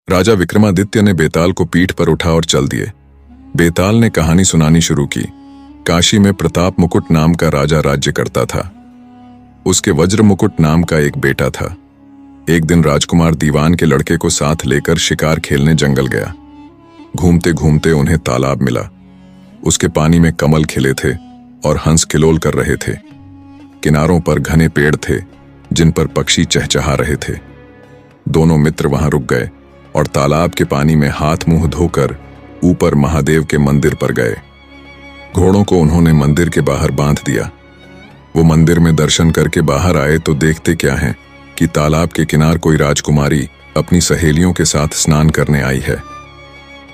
राजा विक्रमादित्य ने बेताल को पीठ पर उठा और चल दिए। बेताल ने कहानी सुनानी शुरू की। काशी में प्रताप मुकुट नाम का राजा राज्य करता था। उसके वज्र मुकुट नाम का एक बेटा था। एक दिन राजकुमार दीवान के लड़के को साथ लेकर शिकार खेलने जंगल गया। घूमते घूमते उन्हें तालाब मिला। उसके पानी में कमल खिले थे और हंस खिलोल कर रहे थे। किनारों पर घने पेड़ थे जिन पर पक्षी चहचहा रहे थे। दोनों मित्र वहां रुक गए और तालाब के पानी में हाथ मुंह धोकर ऊपर महादेव के मंदिर पर गए। घोड़ों को उन्होंने मंदिर के बाहर बांध दिया। वो मंदिर में दर्शन करके बाहर आए तो देखते क्या है कि तालाब के किनार कोई राजकुमारी अपनी सहेलियों के साथ स्नान करने आई है।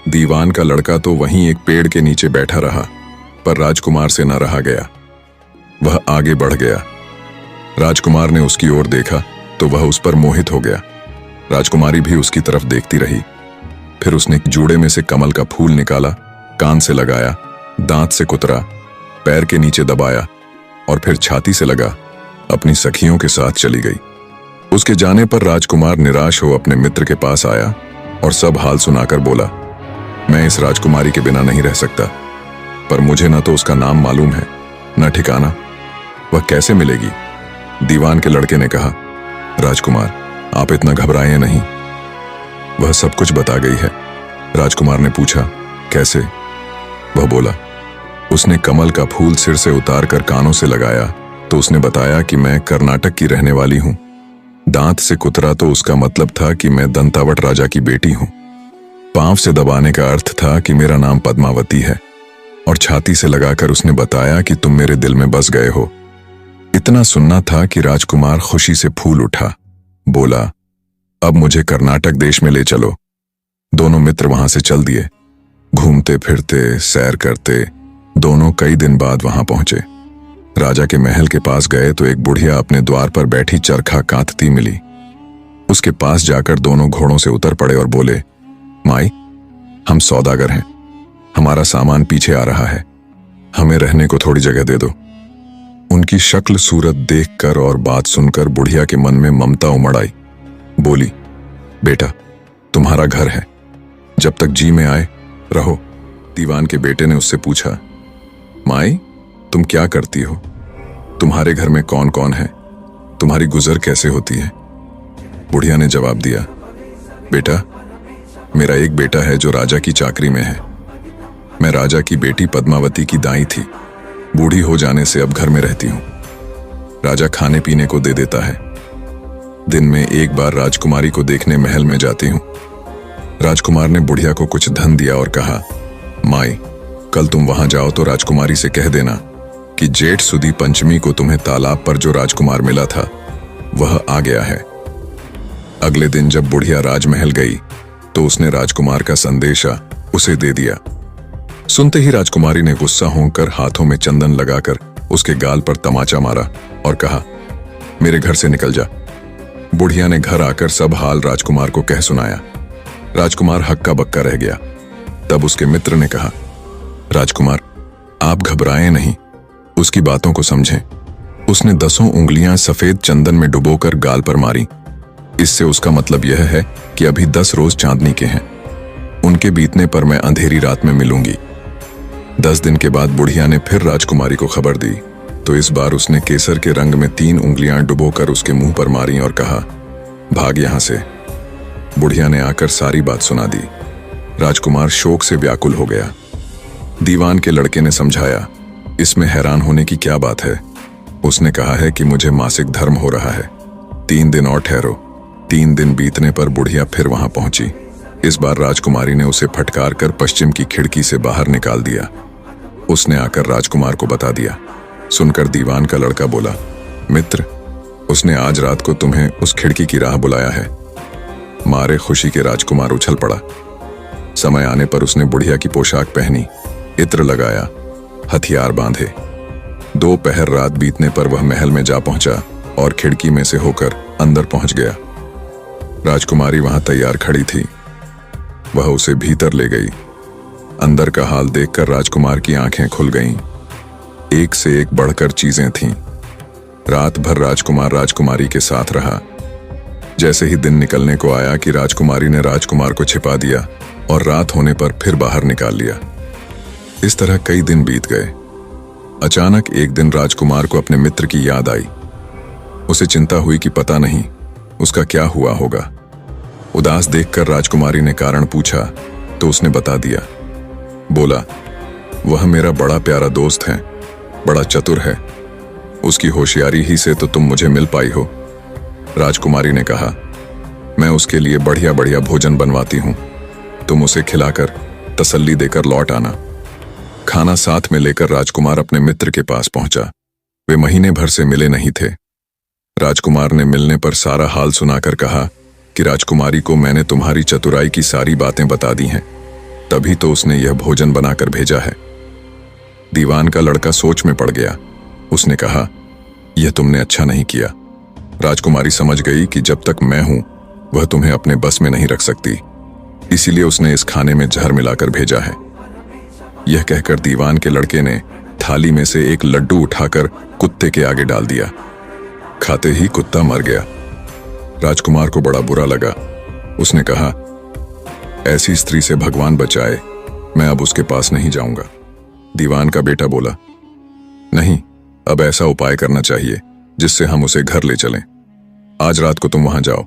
दीवान का लड़का तो वहीं एक पेड़ के नीचे बैठा रहा, पर राजकुमार से न रहा गया। वह आगे बढ़ गया। राजकुमार ने उसकी ओर देखा तो वह उस पर मोहित हो गया। राजकुमारी भी उसकी तरफ देखती रही। फिर उसने जूड़े में से कमल का फूल निकाला, कान से लगाया, दांत से कुतरा, पैर के नीचे दबाया और फिर छाती से लगा अपनी सखियों के साथ चली गई। उसके जाने पर राजकुमार निराश हो अपने मित्र के पास आया और सब हाल सुनाकर बोला, मैं इस राजकुमारी के बिना नहीं रह सकता, पर मुझे न तो उसका नाम मालूम है न ठिकाना। वह कैसे मिलेगी? दीवान के लड़के ने कहा, राजकुमार आप इतना घबराएं नहीं, वह सब कुछ बता गई है। राजकुमार ने पूछा, कैसे? वह बोला, उसने कमल का फूल सिर से उतार कर कानों से लगाया तो उसने बताया कि मैं कर्नाटक की रहने वाली हूं। दांत से कुतरा तो उसका मतलब था कि मैं दंतावट राजा की बेटी हूं। पांव से दबाने का अर्थ था कि मेरा नाम पद्मावती है। और छाती से लगाकर उसने बताया कि तुम मेरे दिल में बस गए हो। इतना सुनना था कि राजकुमार खुशी से फूल उठा। बोला, अब मुझे कर्नाटक देश में ले चलो। दोनों मित्र वहां से चल दिए। घूमते फिरते सैर करते दोनों कई दिन बाद वहां पहुंचे। राजा के महल के पास गए तो एक बुढ़िया अपने द्वार पर बैठी चरखा कातती मिली। उसके पास जाकर दोनों घोड़ों से उतर पड़े और बोले, माई, हम सौदागर हैं, हमारा सामान पीछे आ रहा है, हमें रहने को थोड़ी जगह दे दो। उनकी शक्ल सूरत देखकर और बात सुनकर बुढ़िया के मन में ममता उमड़ आई। बोली, बेटा तुम्हारा घर है, जब तक जी में आए रहो। दीवान के बेटे ने उससे पूछा, माई तुम क्या करती हो? तुम्हारे घर में कौन कौन है? तुम्हारी गुजर कैसे होती है? बुढ़िया ने जवाब दिया, बेटा मेरा एक बेटा है जो राजा की चाकरी में है। मैं राजा की बेटी पद्मावती की दाई थी। बूढ़ी हो जाने से अब घर में रहती हूं। राजा खाने पीने को दे देता है। दिन में एक बार राजकुमारी को देखने महल में जाती हूं। राजकुमार ने बुढ़िया को कुछ धन दिया और कहा, माई कल तुम वहां जाओ तो राजकुमारी से कह देना कि जेठ सुदी पंचमी को तुम्हें तालाब पर जो राजकुमार मिला था वह आ गया है। अगले दिन जब बुढ़िया राजमहल गई तो उसने राजकुमार का संदेशा उसे दे दिया। सुनते ही राजकुमारी ने गुस्सा होकर हाथों में चंदन लगाकर उसके गाल पर तमाचा मारा और कहा, मेरे घर से निकल जा। बुढ़िया ने घर आकर सब हाल राजकुमार को कह सुनाया। राजकुमार हक्का बक्का रह गया। तब उसके मित्र ने कहा, राजकुमार आप घबराएं नहीं, उसकी बातों को समझें। उसने 10 उंगलियां सफेद चंदन में डुबोकर गाल पर मारी। इससे उसका मतलब यह है कि अभी 10 रोज चांदनी के हैं। उनके बीतने पर मैं अंधेरी रात में मिलूंगी। 10 दिन के बाद बुढ़िया ने फिर राजकुमारी को खबर दी तो इस बार उसने केसर के रंग में 3 उंगलियां डुबोकर उसके मुंह पर मारी और कहा, भाग यहां से। बुढ़िया ने आकर सारी बात सुना दी। राजकुमार शोक से व्याकुल हो गया। दीवान के लड़के ने समझाया, इसमें हैरान होने की क्या बात है? उसने कहा है कि मुझे मासिक धर्म हो रहा है, 3 दिन और ठहरो। 3 दिन बीतने पर बुढ़िया फिर वहां पहुंची। इस बार राजकुमारी ने उसे फटकार कर पश्चिम की खिड़की से बाहर निकाल दिया। उसने आकर राजकुमार को बता दिया। सुनकर दीवान का लड़का बोला, मित्र उसने आज रात को तुम्हें उस खिड़की की राह बुलाया है। मारे खुशी के राजकुमार उछल पड़ा। समय आने पर उसने बुढ़िया की पोशाक पहनी, इत्र लगाया, हथियार बांधे। 2 पहर रात बीतने पर वह महल में जा पहुंचा और खिड़की में से होकर अंदर पहुंच गया। राजकुमारी वहां तैयार खड़ी थी। वह उसे भीतर ले गई। अंदर का हाल देखकर राजकुमार की आंखें खुल गईं। एक से एक बढ़कर चीजें थीं। रात भर राजकुमार राजकुमारी के साथ रहा। जैसे ही दिन निकलने को आया कि राजकुमारी ने राजकुमार को छिपा दिया और रात होने पर फिर बाहर निकाल लिया। इस तरह कई दिन बीत गए। अचानक एक दिन राजकुमार को अपने मित्र की याद आई। उसे चिंता हुई कि पता नहीं उसका क्या हुआ होगा। उदास देखकर राजकुमारी ने कारण पूछा तो उसने बता दिया। बोला, वह मेरा बड़ा प्यारा दोस्त है, बड़ा चतुर है, उसकी होशियारी ही से तो तुम मुझे मिल पाई हो। राजकुमारी ने कहा, मैं उसके लिए बढ़िया बढ़िया भोजन बनवाती हूं, तुम उसे खिलाकर तसल्ली देकर लौट आना। खाना साथ में लेकर राजकुमार अपने मित्र के पास पहुंचा। वे महीने भर से मिले नहीं थे। राजकुमार ने मिलने पर सारा हाल सुनाकर कहा कि राजकुमारी को मैंने तुम्हारी चतुराई की सारी बातें बता दी हैं, तभी तो उसने यह भोजन बनाकर भेजा है। दीवान का लड़का सोच में पड़ गया। उसने कहा, यह तुमने अच्छा नहीं किया। राजकुमारी समझ गई कि जब तक मैं हूं वह तुम्हें अपने बस में नहीं रख सकती, इसीलिए उसने इस खाने में जहर मिलाकर भेजा है। यह कहकर दीवान के लड़के ने थाली में से एक लड्डू उठाकर कुत्ते के आगे डाल दिया। खाते ही कुत्ता मर गया। राजकुमार को बड़ा बुरा लगा। उसने कहा, ऐसी स्त्री से भगवान बचाए, मैं अब उसके पास नहीं जाऊंगा। दीवान का बेटा बोला, नहीं, अब ऐसा उपाय करना चाहिए जिससे हम उसे घर ले चलें। आज रात को तुम वहां जाओ।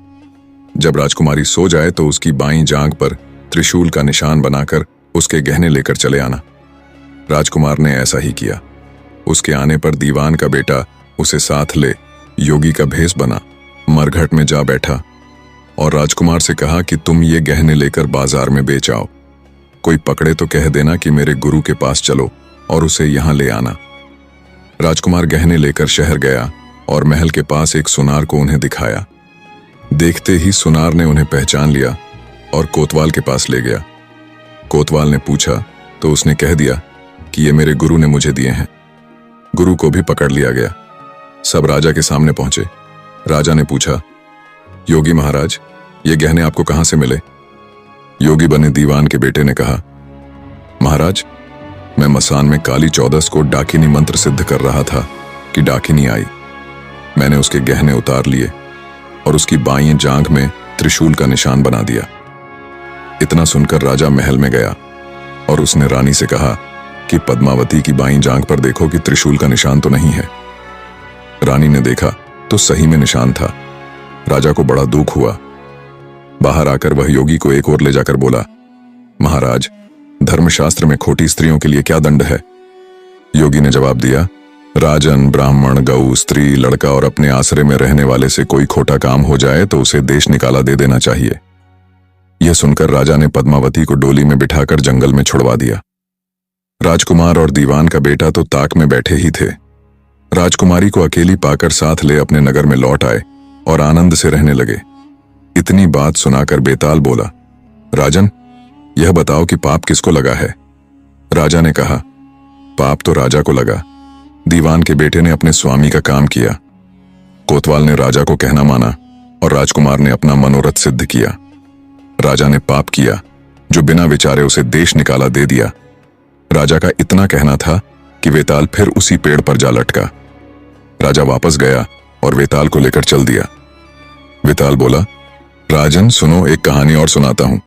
जब राजकुमारी सो जाए तो उसकी बाईं जांघ पर त्रिशूल का निशान बनाकर उसके गहने लेकर चले आना। राजकुमार ने ऐसा ही किया। उसके आने पर दीवान का बेटा उसे साथ ले योगी का भेष बना, मरघट में जा बैठा और राजकुमार से कहा कि तुम ये गहने लेकर बाजार में बेच आओ। कोई पकड़े तो कह देना कि मेरे गुरु के पास चलो और उसे यहां ले आना। राजकुमार गहने लेकर शहर गया और महल के पास एक सुनार को उन्हें दिखाया। देखते ही सुनार ने उन्हें पहचान लिया और कोतवाल के पास ले गया। कोतवाल ने पूछा तो उसने कह दिया कि ये मेरे गुरु ने मुझे दिए हैं। गुरु को भी पकड़ लिया गया। सब राजा के सामने पहुंचे। राजा ने पूछा, योगी महाराज, ये गहने आपको कहां से मिले? योगी बने दीवान के बेटे ने कहा, महाराज, मैं मसान में काली चौदस को डाकिनी मंत्र सिद्ध कर रहा था कि डाकिनी आई। मैंने उसके गहने उतार लिए और उसकी बाईं जांघ में त्रिशूल का निशान बना दिया। इतना सुनकर राजा महल में गया और उसने रानी से कहा कि पद्मावती की बाईं जांघ पर देखो कि त्रिशूल का निशान तो नहीं है। रानी ने देखा तो सही में निशान था। राजा को बड़ा दुख हुआ। बाहर आकर वह योगी को एक ओर ले जाकर बोला, महाराज, धर्मशास्त्र में खोटी स्त्रियों के लिए क्या दंड है? योगी ने जवाब दिया, राजन, ब्राह्मण, गऊ, स्त्री, लड़का और अपने आश्रय में रहने वाले से कोई खोटा काम हो जाए तो उसे देश निकाला दे देना चाहिए। यह सुनकर राजा ने पद्मावती को डोली में बिठाकर जंगल में छुड़वा दिया। राजकुमार और दीवान का बेटा तो ताक में बैठे ही थे। राजकुमारी को अकेली पाकर साथ ले अपने नगर में लौट आए और आनंद से रहने लगे। इतनी बात सुनाकर बेताल बोला, राजन, यह बताओ कि पाप किसको लगा है? राजा ने कहा, पाप तो राजा को लगा। दीवान के बेटे ने अपने स्वामी का काम किया। कोतवाल ने राजा को कहना माना और राजकुमार ने अपना मनोरथ सिद्ध किया। राजा ने पाप किया जो बिना विचारे उसे देश निकाला दे दिया। राजा का इतना कहना था कि वेताल फिर उसी पेड़ पर जा लटका। राजा वापस गया और वेताल को लेकर चल दिया। वेताल बोला, राजन सुनो, एक कहानी और सुनाता हूं।